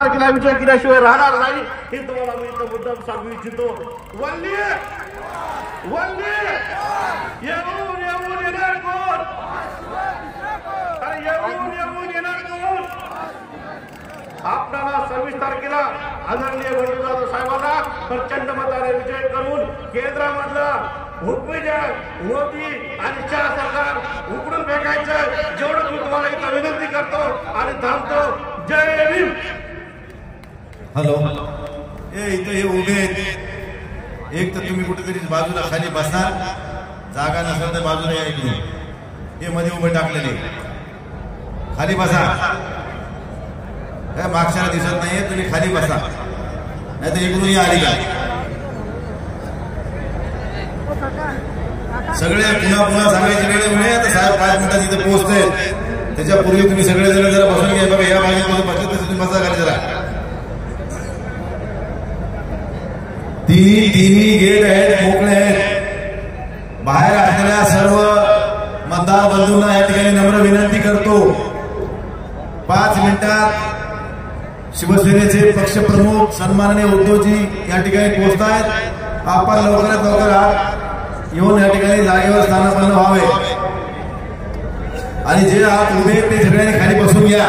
तारखेला विजय केल्याशिवाय राहणार नाही हे तुम्हाला मी इथं मुद्दाम सांगू इच्छितो. वल्ली येऊन येऊन येणार कोण? येऊन येऊन येणार कोण? आपल्याला 26 तारखेला आदरणीय बंडूदादा साहेबांना प्रचंड मताने विजय करून केंद्रामधला भूमिजय मोदी आणि शहा सरकार उकडून फेकायचं. जेवढं मी तुम्हाला इथं विनंती करतो आणि थांबतो. जय भीम. हॅलो, इथं हे उभे आहेत. एक तर तुम्ही कुठेतरी बाजूला खाली बसणार, जागा नसेल तर बाजूला या इकडून. हे मध्ये उभे टाकलेले खाली बसा. काय मागच्याला दिसत नाहीये, तुम्ही खाली बसा, नाही तर इकडून या आली का. सगळे पुन्हा सांगायची वेळ मिळेल. आता साहेब 5 मिनिटात इथे पोहोचते, त्याच्यापूर्वी तुम्ही सगळे जण जरा बसून घ्या. बघा या भागामध्ये बसले तसे तुम्ही बसा खाली जरा. तिन्ही गेट आहेत, मोकळे आहेत. बाहेर असलेल्या सर्व मतदार बंधूंना या ठिकाणी नम्र विनंती करतो, 5 मिनिटात शिवसेनेचे पक्षप्रमुख सन्माननीय उद्धवजी या ठिकाणी पोहोचतायत. आपण लवकरात लवकर येऊन या ठिकाणी जागेवर स्थानापन्न व्हावे आणि जे आत उभे ते सगळ्यांनी खाली बसून घ्या.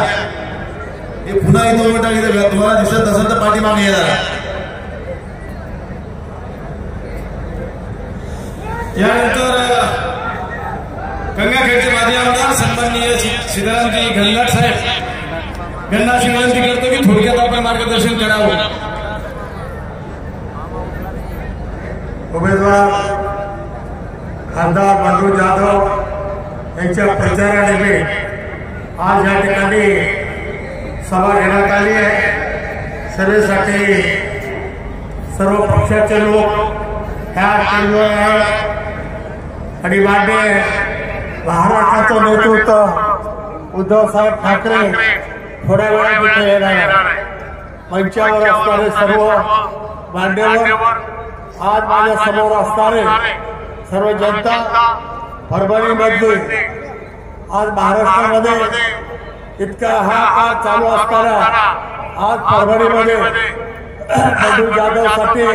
हे पुन्हा इथं उभं टाकलं, तुम्हाला दिसत नसेल तर पाठीमागे येणार. यानंतर गंगाखेडचे माजी आमदार सन्माननीय सीतारामजी गंगाट साहेब यांनाची विनंती करतो की थोडक्यात आपण मार्गदर्शन करावं. उमेदवार खासदार बंडू जाधव यांच्या प्रचारानिमित्त आज या ठिकाणी सभा घेण्यात आली आहे. सभेसाठी सर्व पक्षाचे लोक ह्या केंद्रावर आहेत आणि मान्य महाराष्ट्राचं नेतृत्व उद्धवसाहेब ठाकरे थोड्या वेळात इथे येणार आहे. मंचावर असणारे सर्व मान्यवर, आज माझ्या समोर असणारे सर्व जनता, परभणीमध्ये आज महाराष्ट्रामध्ये इतका हा काळ चालू असताना आज परभणीमध्ये बंडू जाधवसाठी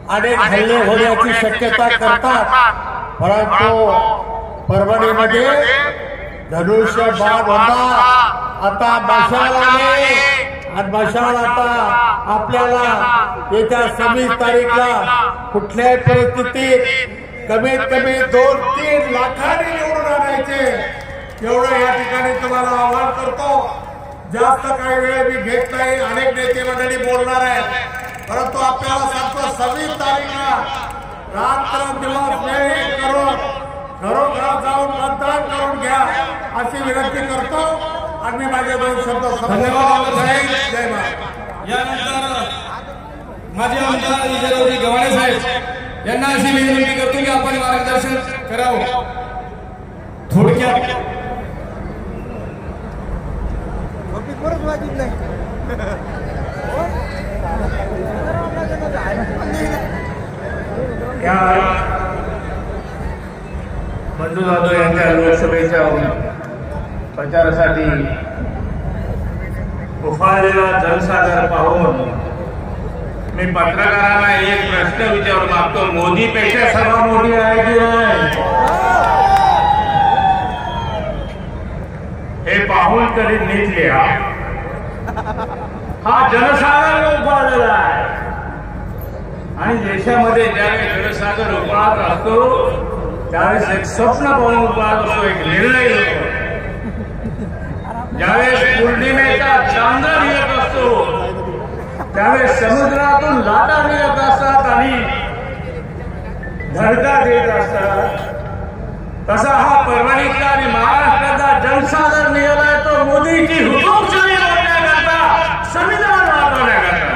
अनेक हल्ले होण्याची शक्यता करतात, परंतु परभणीमध्ये धनुष्यबाण होता. आता मशाल आले आणि मशाल आता आपल्याला येत्या 26 तारीखला कुठल्याही परिस्थितीत कमीत कमी 2-3 लाखांनी निवडून आणायचे एवढं या ठिकाणी तुम्हाला आवाहन करतो. जास्त काही वेळ मी घेत नाही, अनेक नेते मंडळी बोलणार आहेत, परंतु आपल्याला सांगतो 26 तारीखला रात्र दिवस वेळ करून घरोघरात जाऊन मतदान करून घ्या अशी विनंती करतो आणि मी माझे 2 शब्द धन्यवाद. जय महाराज. यानंतर माजी आमदार विजयरावजी गव्हाणे साहेब यांना अशी विनंती करतो की आपण मार्गदर्शन करावं. थोडक्यात बंडू जाधव यांच्या लोकसभेच्या प्रचारासाठी उफाळलेला जनसागर पाहून मी पत्रकारांना एक प्रश्न विचारू मागतो. मोदीपेक्षा सर्व मोदी आहे की नाही हे पाहून तरी नीट लिहा. हा जनसागर उफाळलेला आहे आणि देशामध्ये ज्यावेळेस जनसागर उफाळत असतो त्यावेळेस एक स्वप्न पाहून उफाळत असतो, एक निर्णय घेतो. ज्यावेळेस पौर्णिमेचा चांदण येत असतो त्यावेळेस समुद्रातून लाटा निघत असतात आणि धडका देत असतात. तसा हा परभणीतला आणि महाराष्ट्राचा जनसागर निघालाय तो मोदीची हुकूमशाही वाढवण्याकरता, संविधान वाढवण्याकरता.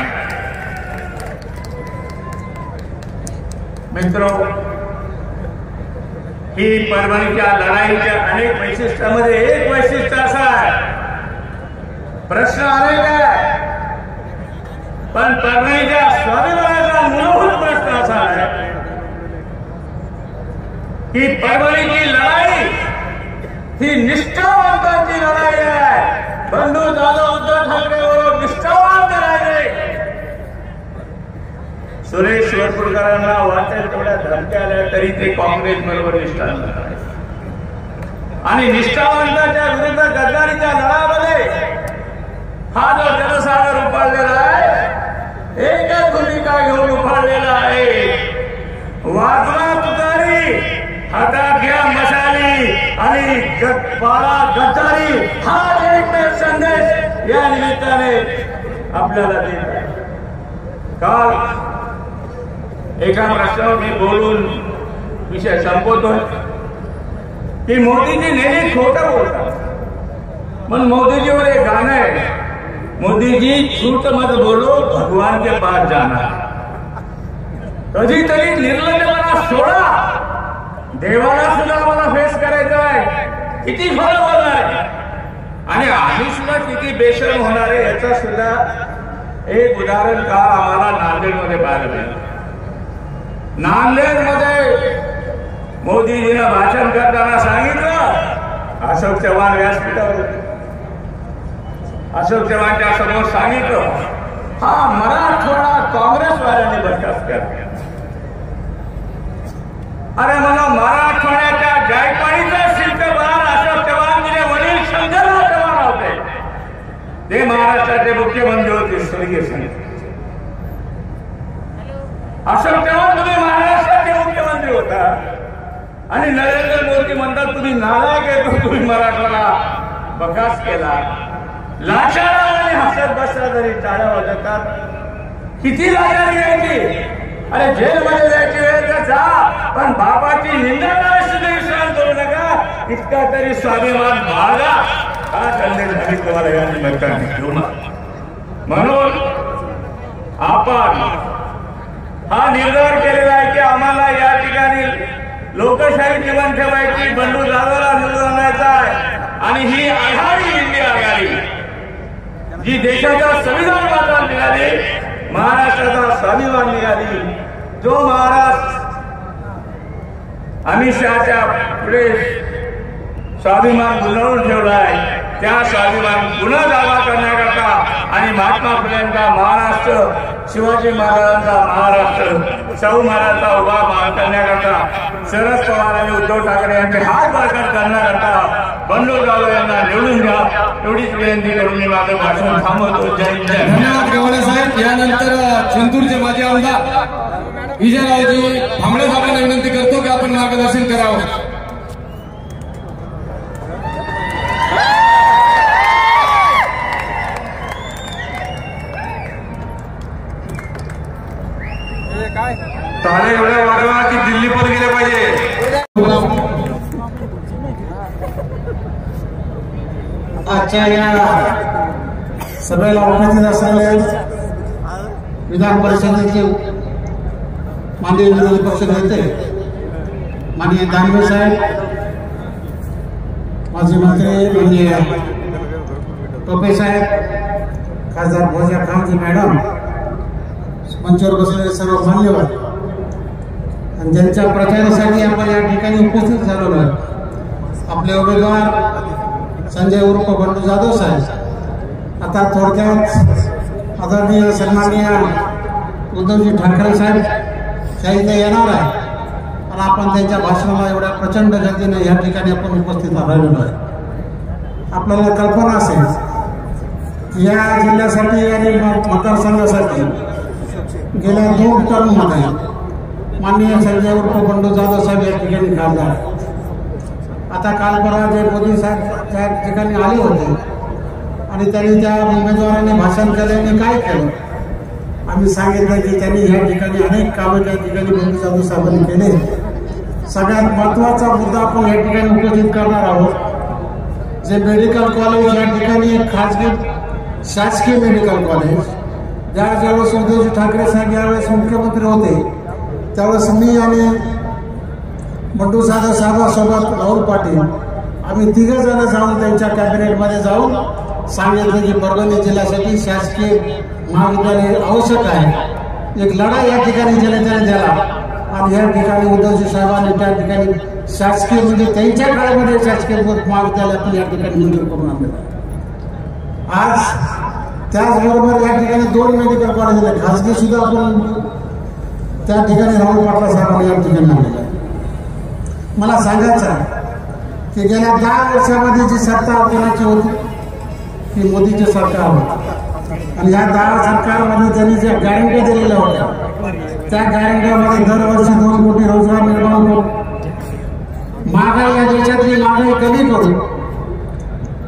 मित्रो, ही परभणीच्या लढाईच्या अनेक वैशिष्ट्यामध्ये एक वैशिष्ट्य असं आहे, प्रश्न अनेक आहे पण परभणीच्या स्वाभिमानाचा मूलभूत प्रश्न असा आहे की परभणीची लढाई ही निष्ठावंतांची लढाई आहे. बंडू जाधव उद्धव ठाकरे बरोबर निष्ठा वरपुडकरांना वाटेल तेवढ्या धमक्या आल्या तरी ते काँग्रेस बरोबर निष्ठावंत आहेत. आणि निष्ठावंताच्या विरुद्ध गद्दारीच्या लढामध्ये हा जो जनसागर उभारलेला आहे एकच भूमिका घेऊन उभारलेला आहे. वाजवा तुतारी, हातात घ्या मशाली आणि बाळा गद्दारी हा एकमेव संदेश या निमित्ताने आपल्याला देत आहे. काल एका प्रश्नावर मी बोलून विषय संपवतोय की मोदीजी नेहमी खोटं बोलतात. पण मोदीजीवर एक गाणं आहे, मोदीजी झूठ मत बोलो भगवान के पास जाना. कधीतरी निर्लज्जपणा सोडा, देवाला सुद्धा मला फेस करायचं आहे. किती फळ बोलणार आहे आणि आम्ही सुद्धा किती बेशरम होणार आहे याचा सुद्धा एक उदाहरण का आम्हाला नांदेडमध्ये पाहायला मिळालं. नांदेडमध्ये मोदीजीनं भाषण करताना सांगितलं, अशोक चव्हाण व्यासपीठावर होते, अशोक चव्हाणच्या समोर सांगितलं हा मराठवाडा काँग्रेसवाल्यांनी बरखास्त केला. अरे मला मराठवाड्याच्या जायकवाडीचा शिल्पकार अशोक चव्हाण तिचे वडील शंकरराव चव्हाण होते. ते महाराष्ट्राचे मुख्यमंत्री होते स्वर्गीय संत अशोक चव्हाण. तुम्ही महाराष्ट्राचे मुख्यमंत्री होता आणि नरेंद्र मोदी म्हणतात तुम्ही नालायक आहे, तुम्ही मराठवाडा बरखास्त केला. लाचाराने हसत बसला तरी टाळ्या वाजवतात. किती लाचारी घ्यायची, अरे जेलमध्ये जायची वेळ तर जा, पण बाबाची निंदा करायची विश्रांत करू नका. इतका तरी स्वाभिमान बाळगा. हा संदेश आम्ही तुम्हाला या निमित्ताने घेऊ ना. म्हणून आपण हा निर्धार केलेला आहे की आम्हाला या ठिकाणी लोकशाही जीवन ठेवायची, बंडू जाधवला निवडून आणायचा आहे. आणि ही आघाडी, इंडिया आघाडी जी देशाचा संविधान वाचवून निघाली, महाराष्ट्राचा स्वाभिमान निघाली, जो महाराष्ट्र अमित शहाच्या पुढे स्वाभिमान गुंतवून ठेवला आहे त्या स्वाभिमान पुन्हा दावा करण्याकरता आणि महात्मा फुलेंचा महाराष्ट्र, शिवाजी महाराजांचा महाराष्ट्र, शाहू महाराजांचा उभा करण्याकरता शरद पवार आणि उद्धव ठाकरे यांचे हात बळकट करण्याकरता बंडू जाधव यांना निवडून द्या एवढीच विनंती करून मी माझं भाषण थांबवतो. जय हिंद. धन्यवाद गव्हाणे साहेब. यानंतर चिंतूरचे माजी आमदार विजयरावजी भांबळे साहेबांना विनंती करतो की आपण मार्गदर्शन करावं. टाळे एवढ्या वाजवा की दिल्ली पण गेले पाहिजे. आजच्या या सभेला उपस्थित असलेले विधान परिषदेचे माननीय विरोधी पक्ष नेते माननीय दानवे साहेब, माजी मंत्री माननीय टोपे साहेब, खासदार भोजा खानजी मॅडम, मंचावर बसलेले सर्व मान्यवर आणि ज्यांच्या प्रचारासाठी आपण या ठिकाणी उपस्थित झालेलो आहे. आपले उमेदवार संजय उर्फ बंडू जाधव साहेब आता थोडक्यात आदरणीय सन्माननीय उद्धवजी ठाकरे साहेब त्या इथे येणार आहे आणि आपण त्यांच्या भाषणाला एवढ्या प्रचंड गतीने या ठिकाणी आपण उपस्थित राहिलेलो आहे. आपल्याला कल्पना असेल या जिल्ह्यासाठी आणि मतदारसंघासाठी गेल्या 2 टर्ममध्ये माननीय संजय उर्फ बंडू जाधव साहेब या ठिकाणी खासदार. आता काल परवा जे मोदी साहेब त्या ठिकाणी आले होते आणि त्यांनी त्या उमेदवारांनी भाषण केल्याने काय केलं, आम्ही सांगितलं की त्यांनी या ठिकाणी अनेक कामं त्या ठिकाणी बंडू जाधव साहेबांनी केले. सगळ्यात महत्त्वाचा मुद्दा आपण या ठिकाणी उपस्थित करणार आहोत. जे मेडिकल कॉलेज या ठिकाणी एक खाजगी शासकीय मेडिकल कॉलेज, ज्यावेळेस उद्धवजी ठाकरे साहेब यावेळेस मुख्यमंत्री होते त्यावेळेस मी आणि बंडू जाधव साहेबांसोबत राहुल पाटील आम्ही 3 जण जाऊन त्यांच्या कॅबिनेटमध्ये जाऊन सांगितलं की परभणी जिल्ह्यासाठी शासकीय महाविद्यालय आवश्यक आहे. एक लढा या ठिकाणी त्याने दिला आणि या ठिकाणी उद्धवजी साहेबांनी त्या ठिकाणी शासकीय म्हणजे त्यांच्या काळामध्ये शासकीय महाविद्यालय आपण या ठिकाणी मंजूर करून आणलेलं. आज त्याचबरोबर या ठिकाणी 2 मेडिकल कॉलेज आहेत, खासगी सुद्धा आपण त्या ठिकाणी राहुल पाटला साहेबांनी या ठिकाणी आणलेलं आहे. मला सांगायचं आहे की गेल्या 10 वर्षामध्ये जी सत्ता कोणाची होती ती मोदीची सरकार होती. आणि या 10 सरकारमध्ये त्यांनी ज्या गॅरंट्या दिलेल्या होत्या त्या गॅरंट्यामध्ये दरवर्षी 2 कोटी रोजगार निर्माण करू, महागाई या देशातली महागाई कमी करू,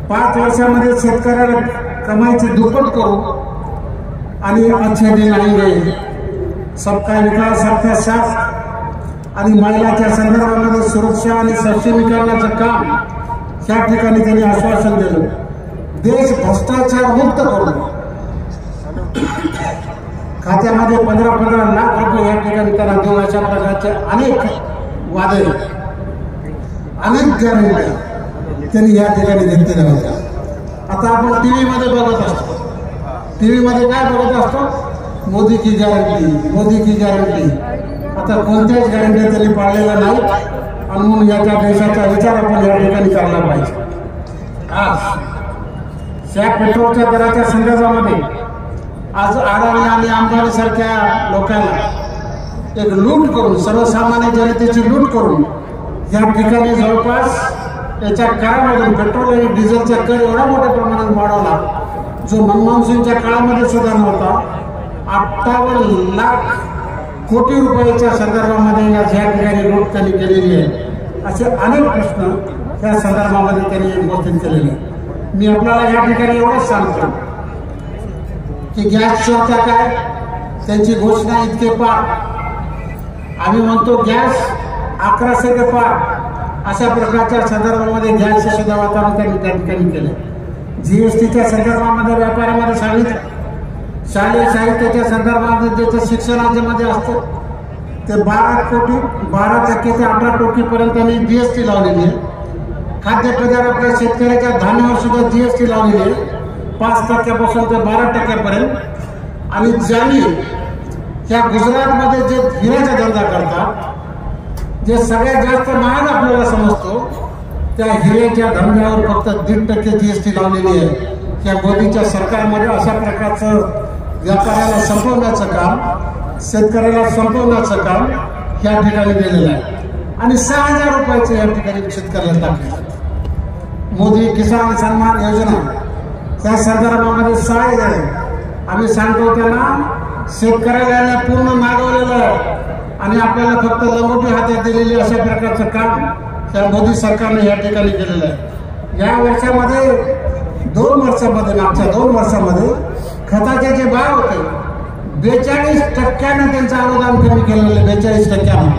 5 वर्षामध्ये शेतकऱ्याला कमाईची दुप्पट करू आणि अच्छे दिन आएंगे, सबका विकास सबका साथ आणि महिलाच्या संदर्भामध्ये सुरक्षा आणि सक्षमीकरणाचं काम या ठिकाणी त्यांनी आश्वासन दिलं. देश भ्रष्टाचार मुक्त करून खात्यामध्ये 15 लाख रुपये या ठिकाणी त्यांना देऊ अशा प्रकारचे अनेक वादे अनेक गॅरंट्या त्यांनी या ठिकाणी घेतलेल्या होत्या. आता आपण टीव्ही मध्ये बघत असतो, टीव्ही मध्ये काय बघत असतो, मोदी की गॅरंटी, मोदी की गॅरंटी. आता कोणत्याच गॅरंटी त्यांनी पाळलेल्या नाही आणि म्हणून याच्या देशाचा विचार आपण या ठिकाणी करायला पाहिजे. आज या पेट्रोलच्या दराच्या संदर्भामध्ये आज अडाणी आणि अंबानी सारख्या लोकांना एक लूट करून, सर्वसामान्य जनतेची लूट करून या ठिकाणी जवळपास याच्या करामधून पेट्रोल आणि डिझेलचा कर एवढा मोठ्या प्रमाणात वाढवला जो मनमोहन सिंगच्या काळामध्ये सुद्धा नव्हता. 58 लाख कोटी रुपयाच्या संदर्भामध्ये या ठिकाणी लूट त्यांनी केलेली आहे. असे अनेक प्रश्न त्या संदर्भामध्ये त्यांनी उपस्थित केलेले आहे. मी आपल्याला या ठिकाणी एवढंच सांगतो की गॅसची आता काय त्यांची घोषणा इतके पार, आम्ही म्हणतो गॅस 1100 ते पार अशा प्रकारच्या संदर्भामध्ये गॅसचे सुद्धा वातावरण त्यांनी त्या ठिकाणी केले. जीएसटीच्या संदर्भामध्ये व्यापारामध्ये सांगितलं, शालेय साहित्याच्या संदर्भामध्ये ज्याचं शिक्षणामध्ये असतं ते 12% ते 18% पर्यंत त्यांनी जीएसटी लावलेली आहे. खाद्यपदार्थाच्या शेतकऱ्याच्या धान्यावर सुद्धा जीएसटी लावलेली आहे 5% ते 12% पर्यंत. आणि ज्यांनी त्या गुजरातमध्ये जे हिऱ्याचा धंदा करतात, जे सगळ्यात जास्त महाग आपल्याला समजतो, त्या हिऱ्याच्या धंद्यावर फक्त 1.5% जीएसटी लावलेली आहे. त्या मोदीच्या सरकारमध्ये अशा प्रकारचं व्यापाऱ्याला संपवण्याचं काम, शेतकऱ्याला संपवण्याचं काम या ठिकाणी केलेलं आहे. आणि 6,000 रुपयाचं या ठिकाणी शेतकऱ्याला टाकले. मोदी किसान सन्मान योजना त्या संदर्भामध्ये 6,000 आम्ही सांगतो त्यांना शेतकऱ्याला पूर्ण मागवलेलं आहे आणि आपल्याला फक्त लंगोटी हातात दिलेली अशा प्रकारचं काम त्या मोदी सरकारने या ठिकाणी केलेलं आहे. या वर्षामध्ये 2 वर्षामध्ये मागच्या 2 वर्षामध्ये खताचे जे भाव होते 42% त्यांचं अनुदान कमी केलेलं आहे, 42%.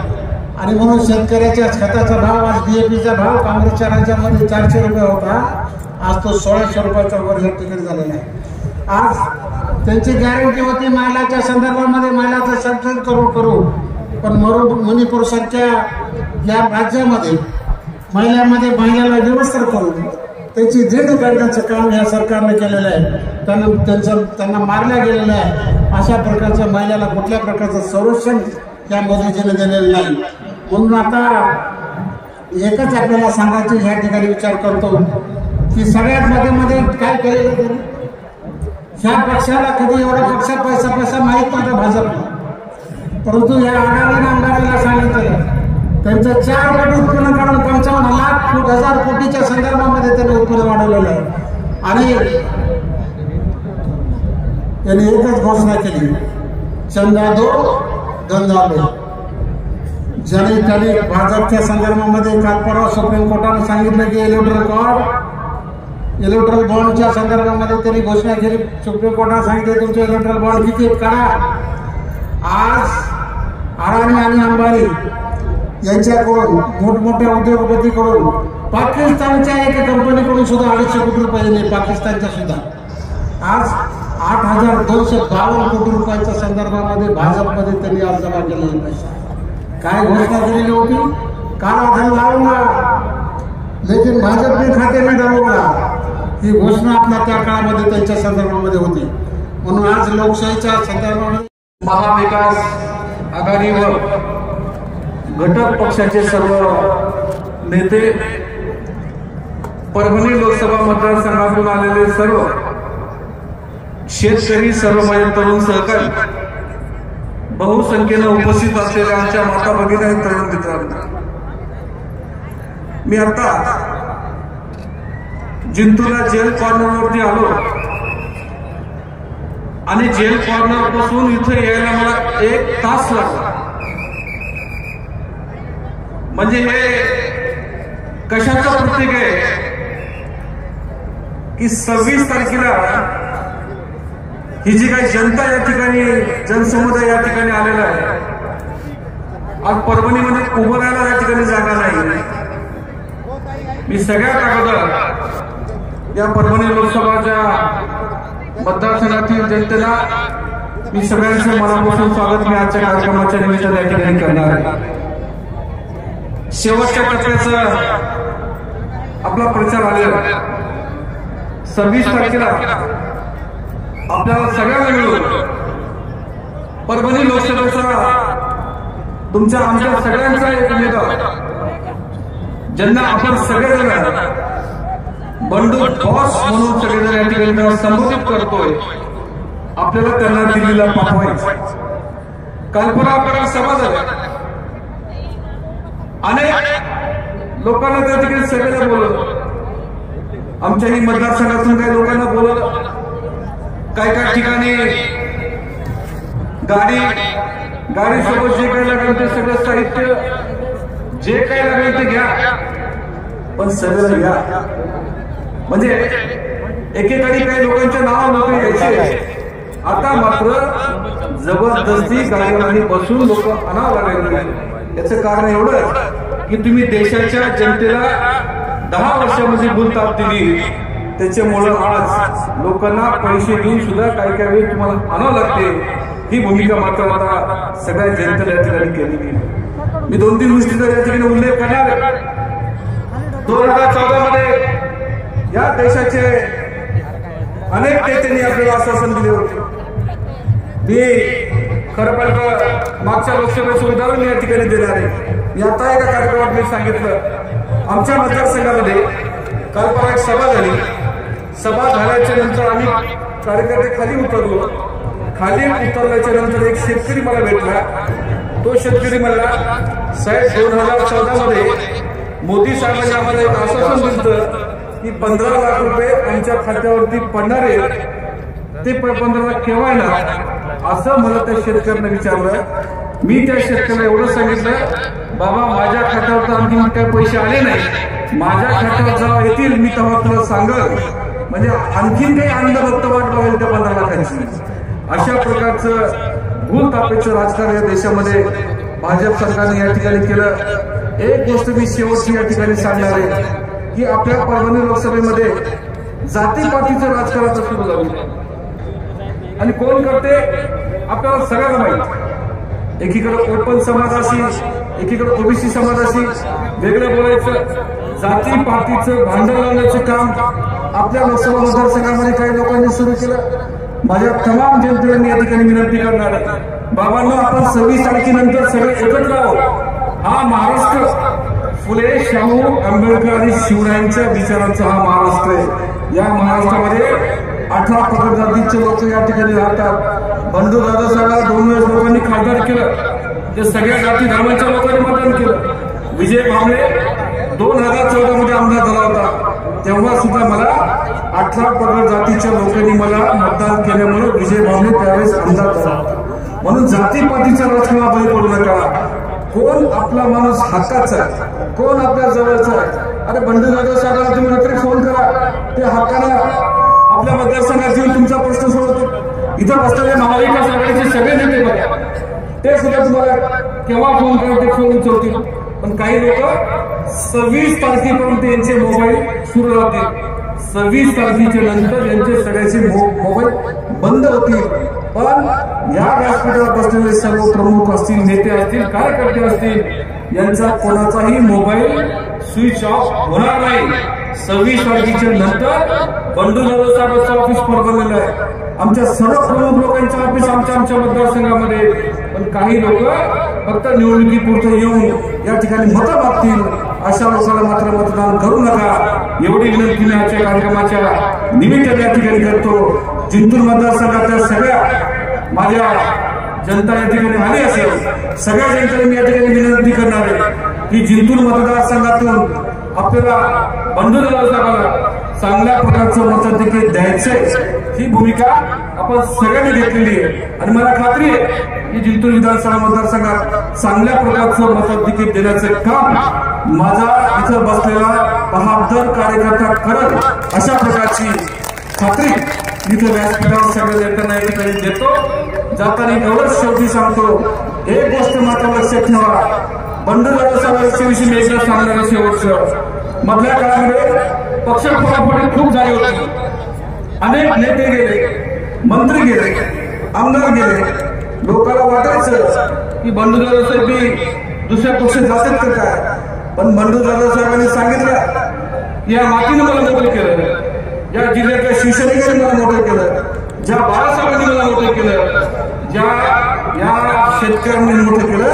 आणि म्हणून शेतकऱ्याच्या खताचा भाव आज DAPचा भाव काँग्रेसच्या राज्यामध्ये 400 रुपये होता, आज तो 1600 रुपयाच्या वर या ठिकाणी झालेला आहे. आज त्यांची गॅरंटी होती महिलाच्या संदर्भामध्ये महिलाचं संरक्षण करू, पण मणिपूर सारख्या या राज्यामध्ये महिलाला व्यवस्था करून त्याची झेड काढण्याचं काम या सरकारने केलेलं आहे. त्यांना मारल्या गेलेलं आहे. अशा प्रकारच्या महिलाला कुठल्या प्रकारचं संरक्षण या मोदीजीने दिलेलं नाही. म्हणून आता एकच आपल्याला सांगायचं या ठिकाणी विचार करतो की सगळ्यात मध्ये काय केलेलं त्यांनी, ह्या पक्षाला कधी एवढा पैसा माहीत नव्हता भाजपला, परंतु या अडाणी आमदाराला सांगितलं त्यांचं 4 पट उत्पन्न काढून 55,000 कोटीच्या संदर्भामध्ये त्यांनी उत्पन्न वाढवलेलं आहे. आणि त्यांनी एकच घोषणा केली, चंदा दो धंदा दो. ज्याने त्यांनी भाजपच्या संदर्भामध्ये काल परवा सुप्रीम कोर्टाने सांगितलं की इलेक्ट्रल बॉन्डच्या संदर्भामध्ये त्यांनी घोषणा केली. सुप्रीम कोर्टाने सांगितले तुमचे इलेक्ट्रल बॉन्ड किती काढा. आज अडाणी आणि अंबानी यांच्याकडून मोठमोठ्या उद्योगपतीकडून पाकिस्तानच्या एका कंपनीकडून सुद्धा 250 कोटी रुपये दिले. पाकिस्तानच्या सुद्धा आज 8,252 कोटी रुपयाच्या संदर्भामध्ये भाजपमध्ये त्यांनी आज जमा केलेले पैसे. काय घोषणा केलेली होती, काला धन लावूंगा लेकिन भाजपने खाते में डालूंगा, ही घोषणा आपल्या त्या काळामध्ये त्यांच्या संदर्भामध्ये होती. म्हणून आज लोकशाहीच्या संदर्भामध्ये महाविकास आघाडीवर घटक पक्षाचे सर्व नेते, परभणी लोकसभा मतदारसंघातून आलेले सर्व शेतकरी, सर्व तरुण सहकारी, बहुसंख्येनं उपस्थित असलेल्या आमच्या माता भगिनी आणि तरुण मित्रांनो, मी आता जिंतूरला जेल कॉर्नरवरती आलो आणि जेल कॉर्नर पासून इथे यायला मला 1 तास लागला. म्हणजे हे कशाचं प्रतीक आहे की 26 तारखेला ही जी काही जनता या ठिकाणी, जनसमुदाय या ठिकाणी आलेला आहे, आज परभणीमध्ये उभं राहायला या ठिकाणी जागा नाही. मी सगळ्यात अगोदर या परभणी लोकसभाच्या मतदारसंघातील जनतेला मी सगळ्यांचं मनापासून स्वागत मी आजच्या कार्यक्रमाच्या निमित्ताने या ठिकाणी करणार आहे. शेवटच्या टप्प्याचा आपला प्रचार आलेला 26 तारखेला आपल्याला सगळ्यांना मिळून परभणी लोकसभेचा तुमच्या आमच्या सगळ्यांचा एक उमेदवार, ज्यांना आपण सगळेजण बंडू बॉस म्हणून सगळेजण या ठिकाणी संबोधित करतोय, आपल्याला त्यांना दिल्लीला पाठवायचं. कल्पना आपल्याला सभा झाली, अनेक लोकांना त्या ठिकाणी सगळ्यांना बोलवलं, आमच्याही मतदारसंघातून काही लोकांना बोलवलं, काही ठिकाणी गाडीसोबत जे काही लागेल ते सगळं साहित्य, जे काही लागेल ते घ्या, पण सगळं घ्या. म्हणजे एकेकाळी काही लोकांच्या नाव नोकरी घ्यायचे, आता मात्र जबरदस्ती गाडीवर बसून लोक आणावं लागले. याचं कारण एवढं की तुम्ही देशाच्या जनतेला 10 वर्षामध्ये भूलताप दिली, त्याच्यामुळं आज लोकांना पैसे देऊन सुद्धा काही काही वेळी तुम्हाला आणावं लागते. ही भूमिका मात्र आता सगळ्या जनतेला या ठिकाणी केली. मी 2-3 गोष्टीचा या ठिकाणी उल्लेख करणार आहे. 2014 मध्ये या देशाचे अनेक नेत्यांनी आपल्याला आश्वासन दिले होते. मी खरं पाहिलं मागच्या लोकसभेचं उदाहरण या ठिकाणी देणार आहे. मी आता एका कार्यक्रमात मी सांगितलं, आमच्या मतदारसंघामध्ये काल परवा एक सभा झाली. सभा झाल्याच्या नंतर आम्ही कार्यकर्ते खाली उतरलो. खाली उतरल्याच्या नंतर एक शेतकरी मला भेटला. तो शेतकरी म्हणला, साहेब 2014 मध्ये मोदी साहेबांनी आम्हाला एक आश्वासन दिलं की 15 लाख रुपये आमच्या खात्यावरती पडणार आहे, ते 15 लाख केव्हा येणार, असं मला त्या शेतकऱ्यानं विचारलं. मी त्या शेतकऱ्याला एवढं सांगितलं, बाबा माझ्या खात्यावर तर आणखी काही पैसे आले नाही, माझ्या खात्यावर जेव्हा येतील मी तेव्हा तुला सांगल, म्हणजे आणखीन काही अंधभक्त वाट बघेल त्या 15 लाखांची. अशा प्रकारचं भूलतापेचं राजकारण या देशामध्ये भाजप सरकारने या ठिकाणी केलं. एक गोष्ट मी शेवटची या ठिकाणी सांगणार आहे की आपल्या परभणी लोकसभेमध्ये जातीपातीचं राजकारण सुरू झालं आणि कोण करते आपल्याला सगळ्यांना माहिती. एकीकडे ओपन समाजाशी, एकीकडे ओबीसी समाजाशी वेगळं बोलायचं, जातीपातीचं भांडण लावण्याचं काम आपल्या लोकसभा मतदारसंघामध्ये काही लोकांनी सुरू केलं. माझ्या तमाम जनतेला मी या ठिकाणी विनंती करणार आहे, बाबांनो आपण 26 तारखेनंतर सगळे एकत्र आहोत. हा महाराष्ट्र फुले, शाहू, आंबेडकर आणि शिवरायांच्या विचारांचा हा महाराष्ट्र आहे. या महाराष्ट्रामध्ये 18 पगड जातीचे लोक या ठिकाणी राहतात. बंडू दादासाहेबांना 2 वेळेस लोकांनी खासदार केलं, ते सगळ्या जाती धर्माच्या लोकांनी मतदान केलं. विजय भांबळे 2014 मध्ये आमदार झाला होता, तेव्हा सुद्धा मला 18 पगड जातीच्या लोकांनी मला मतदान केल्यामुळे विजय भांबळे त्यावेळेस आमदार झाला. म्हणून जातीपातीच्या राजकारणाला बळी पडू नका. कोण आपला माणूस हक्काचा आहे, कोण आपल्या जवळचा आहे. अरे बंडू दादा साहेबांना तुम्ही नंतर फोन करा, ते हक्कानं आपल्या मतदारसंघात येऊन तुमचा प्रश्न सोडवतो. इथं बसलेले महाविकास आघाडीचे सगळे नेते बघा, ते सुद्धा तुम्हाला केव्हा फोन करा ते फोन उचलतील. पण काही लोक 26 तारखेपर्यंत यांचे मोबाईल सुरू राहतील. 26 तारखेच्या नंतर यांचे सगळ्याचे मोबाईल बंद होतील. पण या व्यासपीठावर बसलेले सर्व प्रमुख असतील, नेते असतील, कार्यकर्ते असतील, यांचा कोणाचाही मोबाईल स्विच ऑफ होणार नाही. 26 तारखेच्या नंतर बंडू दादा साहेबांचं ऑफिस परभणीला आहे. आमच्या सर्व प्रमुख लोकांचं ऑफिस आमच्या मतदारसंघामध्ये. पण काही लोक फक्त निवडणुकीपुरतं येऊन या ठिकाणी मतं मागतील, अशा लोकांना मात्र मतदान करू नका. एवढी विनंती मी आजच्या कार्यक्रमाच्या निमित्ताने या ठिकाणी करतो. जिंतूर मतदारसंघातल्या सगळ्या माझ्या जनता या ठिकाणी आली असेल, सगळ्या जनतेने मी या ठिकाणी विनंती करणार आहे की जिंतूर मतदारसंघातून आपल्याला बंधुदादा साहेबांना चांगल्या प्रकारचं मताधिक्य द्यायचंय, ही भूमिका आपण सगळ्यांनी घेतलेली आहे. आणि मला खात्री आहे की जिंतूर विधानसभा मतदारसंघात चांगल्या प्रकारचं मताधिक्य देण्याचं काम माझा इथं बसलेला बहादर कार्यकर्ता करत, अशा प्रकारची खात्री इथं व्यासपीठावर सगळ्या नेत्यांना या ठिकाणी देतो. जाताना एवढंच शेवटी सांगतो, एक गोष्ट मात्र लक्षात ठेवा, बंधुदादा साहेबांविषयी मी एकदा सांगणार आहे शेवटचं. मधल्या काळामध्ये पक्ष फोडाफोडी खूप झाली होती, अनेक नेते गेले, मंत्री गेले, आमदार गेले. लोकांना वाटायचं की बंधुदादा साहेब मी दुसऱ्या पक्षात जातात का काय, पण बंधुदादा साहेबांनी सांगितलं या मातीनं मला मोठं केलं, या जिल्ह्यातल्या शिवसैनिकांनी मला मोठं केलं, ज्या बाळासाहेबांनी मला मोठं केलं, ज्या या शेतकऱ्यांनी मोठं केलं,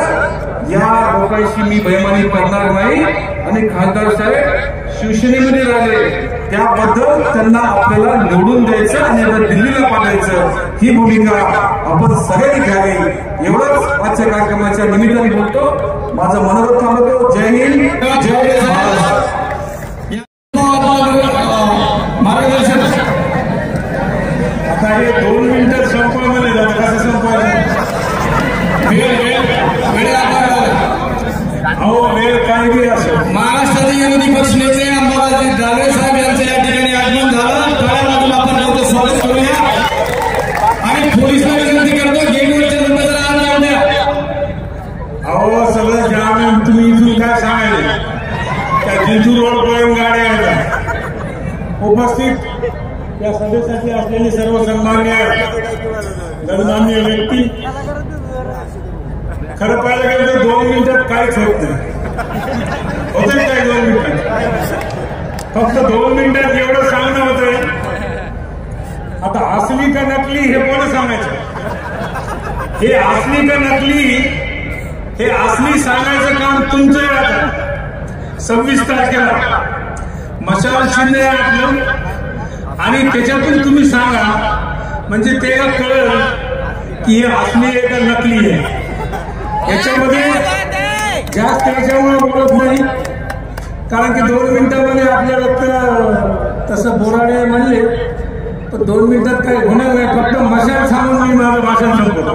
या लोकांशी मी बैमानी करणार नाही. आणि खासदार साहेब शिवसेनेमध्ये राहिले, त्याबद्दल त्यांना आपल्याला निवडून द्यायचं आणि दिल्लीला पाठवायचं, ही भूमिका आपण सगळ्यांनी घ्यावी. एवढंच आजच्या कार्यक्रमाच्या निमित्ताने बोलतो. माझं मनोगत थांबवतो. जय हिंद, जय महाराष्ट्र. मार्गदर्शन आता हे 2 मिनिटात संपवायला जातं, कसं संपवायचं? अहो वेळ काय बी असो. महाराष्ट्राचे विरोधी पक्षनेते अंबाबाजी दानवे साहेब यांचं या ठिकाणी आगमन झालं. टाळ्यामधून आपण त्यांचं स्वागत करूया आणि पोलिसांना विनंती करतो गेटवरच्या नंबर जरा आत लावून द्या. अहो सगळं जाम आहे. तुम्ही इथून काय सांगायला? त्या जिंतूर रोड पर्यंत गाड्या आहेत. उपस्थित या सभेसाठी असलेले सर्व सन्मान्य गणमान्य व्यक्ती, खरं पाहायला गेलं तर 2 मिनिटात काहीच होत नाही. होतं काय 2 मिनिटात? फक्त 2 मिनिटात एवढं सांगणं होतंय. आता असली का नकली हे कोण सांगायचं? हे असली का नकली हे असली सांगायचं काम तुमचं आहे. आता 26 तारखेला मशाल चिन्ह आहे आपलं, आणि त्याच्यातून तुम्ही सांगा, म्हणजे त्याला कळेल की हे असली आहे का नकली आहे. याच्यामध्ये जास्त त्याच्यामुळे बोलत नाही, कारण की 2 मिनिटांमध्ये आपल्याला तसं बोराडे म्हणले तर 2 मिनिटात काही होणार नाही. फक्त मशाल सांगून मी माझं भाषण संपवतो.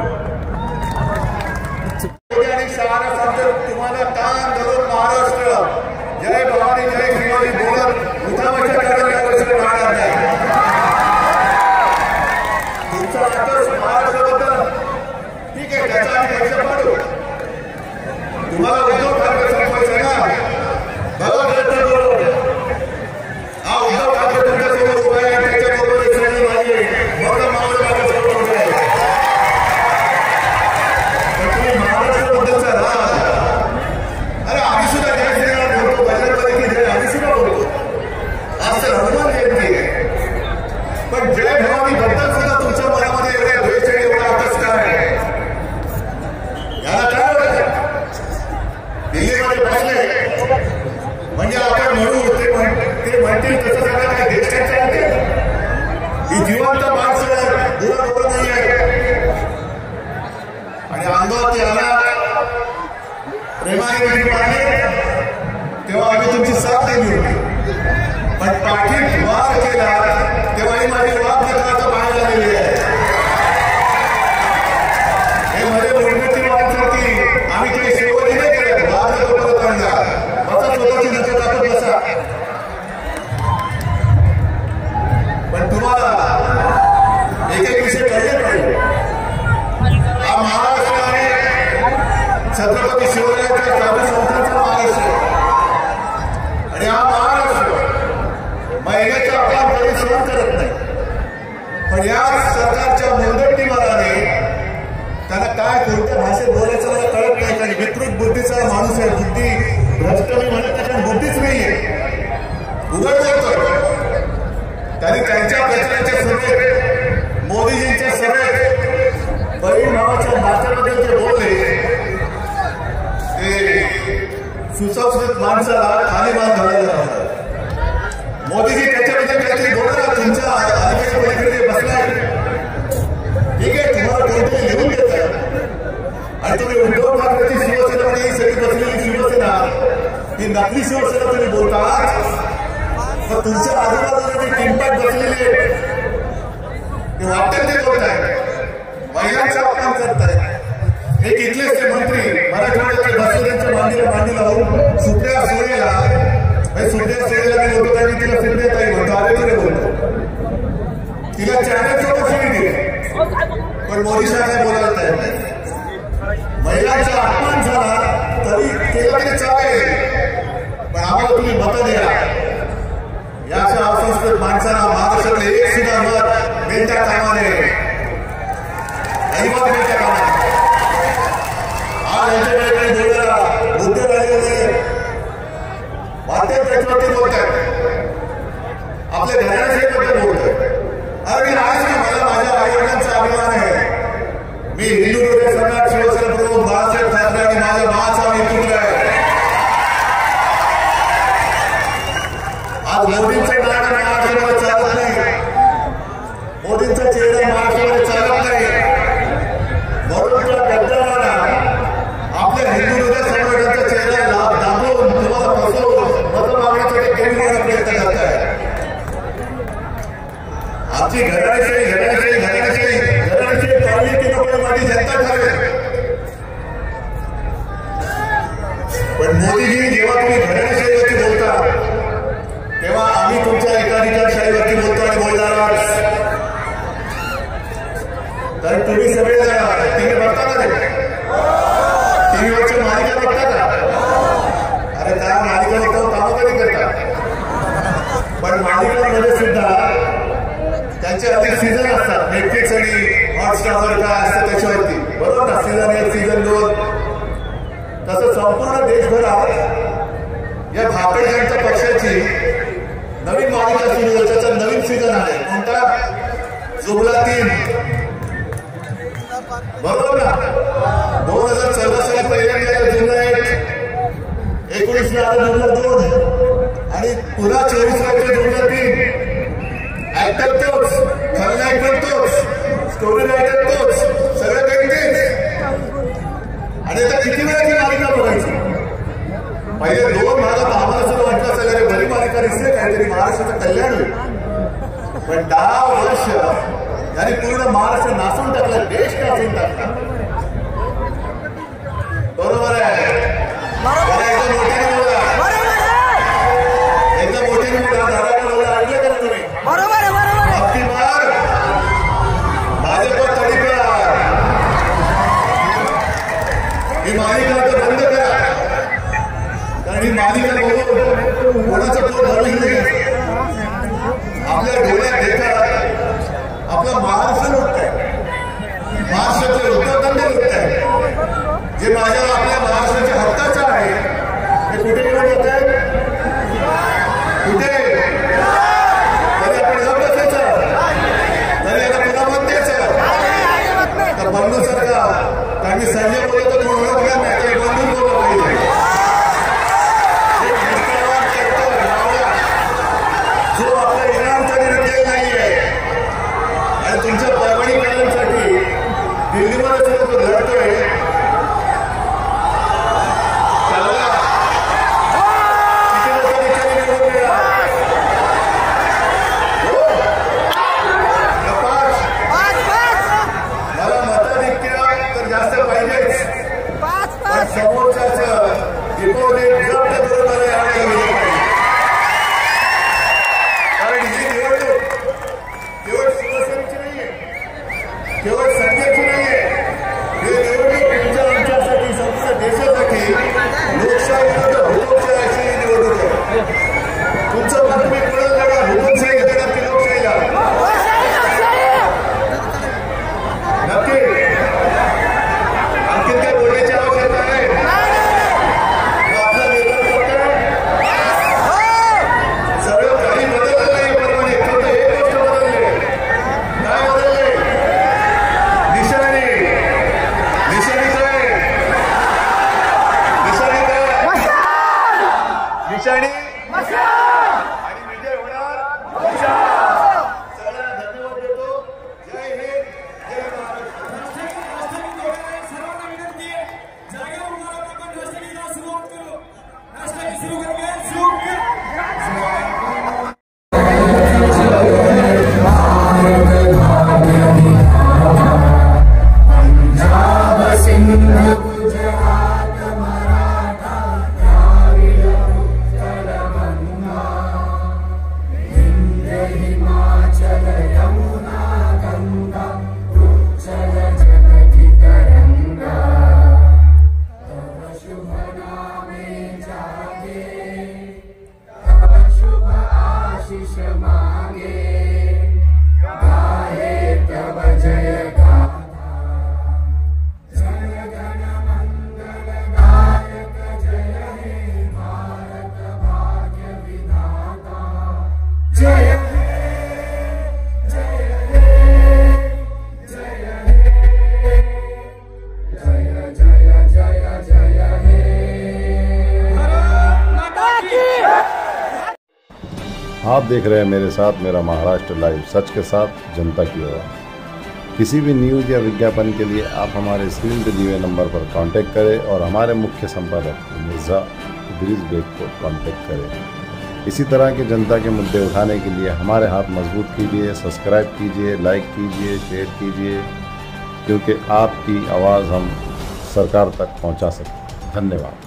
तुम्हाला कान धरून महाराष्ट्र जय भवानी जय शिवाजी बोलत उठावाच्या कार्यक्रमाला राहणार नाही. तुमचा आदर्श महाराष्ट्राबद्दल ठीक आहे, त्याचा आम्ही लक्ष पाडू. तुम्हाला उद्धव ठाकरे संपवायचं ना, बघा प्रयत्न करू. हा उद्धव ठाकरे तुमच्यासोबत उभा आहे, त्याच्याबरोबर एक श्रेणी माझी मोठा मावळ माझ्यासोबत उभे आहे. तर तुम्ही महाराष्ट्राबद्दलचा राहा. अरे आम्ही सुद्धा जय श्रीराम बोलतो, बजरंगबली की जय आम्ही सुद्धा बोलतो. आज तर हनुमान जयंती आहे, पण जय भवानी बद्दल सुद्धा तुमच्या मनामध्ये एवढ्या द्वेष आणि एवढा आकर्ष काय आहे? याला काय होतं? दिल्लीमध्ये बसले म्हणजे आपण म्हणू ते म्हणतील तसं सगळं काय देशाचं आहे. ही जिवंत माणसं दुराडोर नाही आहे. आणि अंगावर ते आला प्रेमाने तुम्ही पाहिले तेव्हा आम्ही तुमची साथ दिली होती, पण पाठीत वार केला तेव्हा ही माझी वाद नकाराचा बाहेर आलेली आहे. हे मध्ये बोलण्याची माणसं की आम्ही काही सेवा नाही केल्या, वाद नको परत आणला, बसा स्वतःची नजर टाकत बसा. पण तुम्हाला एक एक विषय कळले पाहिजे. हा महाराष्ट्र आहे छत्रपती शिवरायांच्या चालू संस्थांचा महाराष्ट्र, आणि हा महाराष्ट्र महिन्याच्या अपमान कधी सहन करत नाही. पण या सरकारच्या मुलगट्टीमाराने त्यांना काय कोणत्या भाषेत बोलायचं मला कळत नाही. कारण विकृत बुद्धीचा माणूस आहे, बुद्धी भ्रष्ट मी म्हणत त्याच्यात बुद्धीच नाहीये, उघड बोलतोय. त्यांनी त्यांच्या प्रचाराच्या सभेत, मोदीजींच्या सभेत बहीण भावाच्या नात्याबद्दल जे बोलले ते सुसंस्कृत माणसाला खालीमान घालायला लावतात. मोदीजी त्याच्याबद्दल काहीतरी बोलणार, तुमच्या अधिकारी बसलाय ठीक आहे, तुम्हाला कोणतरी लिहून देत आहे वाटेल ते बोलत आहे, महिलांचा अपमान करत आहे. एक इथलेच ते मंत्री मराठवाड्याचे बसवऱ्यांच्या मांडीला लावून सुप्रिया सुळेला मी बोलतो आणि तिला फिरण्यात आई म्हणतो, अरे तिने बोलतो तिला चॅनलचं शिवी दिली, पण मोदी साहेब बोलायला तयार नाही. महिलांचा अपमान झाला तरी केलं तरी चालेल, पण आम्हाला तुम्ही मतं द्या. या अशा असंस्कृत माणसांना महाराष्ट्रातले एक सुद्धा मत मिळता कामा नये, अजिबात मिळता कामा नये. आज यांच्याकडे काही बोलायला मुद्दे राहिलेले वाटेल त्याच्यावरती बोलतात, आपल्या घराण्याबद्दल बोलतात. अरे आज मला माझ्या आई वडिलांचा अभिमान आहे. मी हिंदू हृदय सम्राट शिवसेना प्रमुख बाळासाहेब ठाकरे आणि माझ्या माचा मी पुत्र आहे. आज मोदींचं नाटक महाराष्ट्रामध्ये चालत नाही, मोदींचा चेहरा महाराष्ट्रामध्ये चालत नाही. म्हणून त्या गद्दारांना आपल्या हिंदू हृदय सम्राटांचा चेहरा दाखवून तुम्हाला फसवून मतं मागण्यासाठी केंद्राला प्रयत्न करत आहे. आमची घराण्याशाही पाळली की नको माझी जनता ठरवेल. पण मोदीजी जेव्हा तुम्ही घराण्याशाहीवरती बोलता तेव्हा आम्ही तुमच्या एकाधिकारशाहीवरती बोलतो आणि बोलणार आहोत. तर तुम्ही सगळे टीव्ही बघता का रे? टीव्हीवरच्या मालिका बघता का? अरे त्या मालिका बघता कामं कधी करतात, पण मालिकांमध्ये सुद्धा त्यांचे अधिक सीझन असतात. नेटफ्लिक्स आणि हॉटस्टारवर काय असतं त्याच्यावरती, बरोबर ना? Season 1 season 2. तसं संपूर्ण देशभरात या भारतीय जनता पक्षाची नवीन मालिका सुरू होईल, त्याचा नवीन सीझन आहे. कोणता? जुगला 3, बरोबर ना? 2014 साली पहिल्यांदा जुगला 1, 19 जुगला 2 आणि पुन्हा 24 साली जुगला 3. ऍक्टर तोच, खलनायक पण तोच, स्टोरी रायटर तोच, सगळं काही तेच. आणि आता किती वेळा ती मालिका बघायची? पहिले 2 भागात आम्हाला सुद्धा वाटलं सगळे बरी मालिका दिसते, काहीतरी महाराष्ट्राचं कल्याण होईल. पण 10 वर्ष त्यांनी पूर्ण महाराष्ट्र नाचून टाकला, देश नाचून टाकला. बरोबर आहे? एकदम मोठ्याने बोला, एकदम मोठ्याने बोला, दादा बोला, ऐकलं का तुम्ही? बरोबर आहे, बरोबर आहे. अगदी मार भाजप तडीपार. ही मालिका तर बंद करा, कारण ही मालिका बघून कोणाचं पोट भरलं नाही. आपल्या डोळ्यात देतात आपला महाराष्ट्र लुटत आहे, महाराष्ट्राचे उद्योगधंदे लुटत आहे. जे माझ्या आपल्या महाराष्ट्राच्या हक्काचं आहे ते कुठे आप देख रहे हैं मेरे साथ मेरा महाराष्ट्र लाइव, सच के साथ जनता की आवाज़। किसी भी न्यूज़ या विज्ञापन के लिए आप हमारे स्क्रीन पर दिए नंबर पर कांटेक्ट करें और हमारे मुख्य संपादक मिर्ज़ा इदरीस बेग को कांटेक्ट करें। इसी तरह के जनता के मुद्दे उठाने के लिए हमारे हाथ मजबूत कीजिए, सब्सक्राइब कीजिए, लाइक कीजिए, शेयर कीजिए, क्योंकि आपकी आवाज़ हम सरकार तक पहुंचा सकते हैं। धन्यवाद।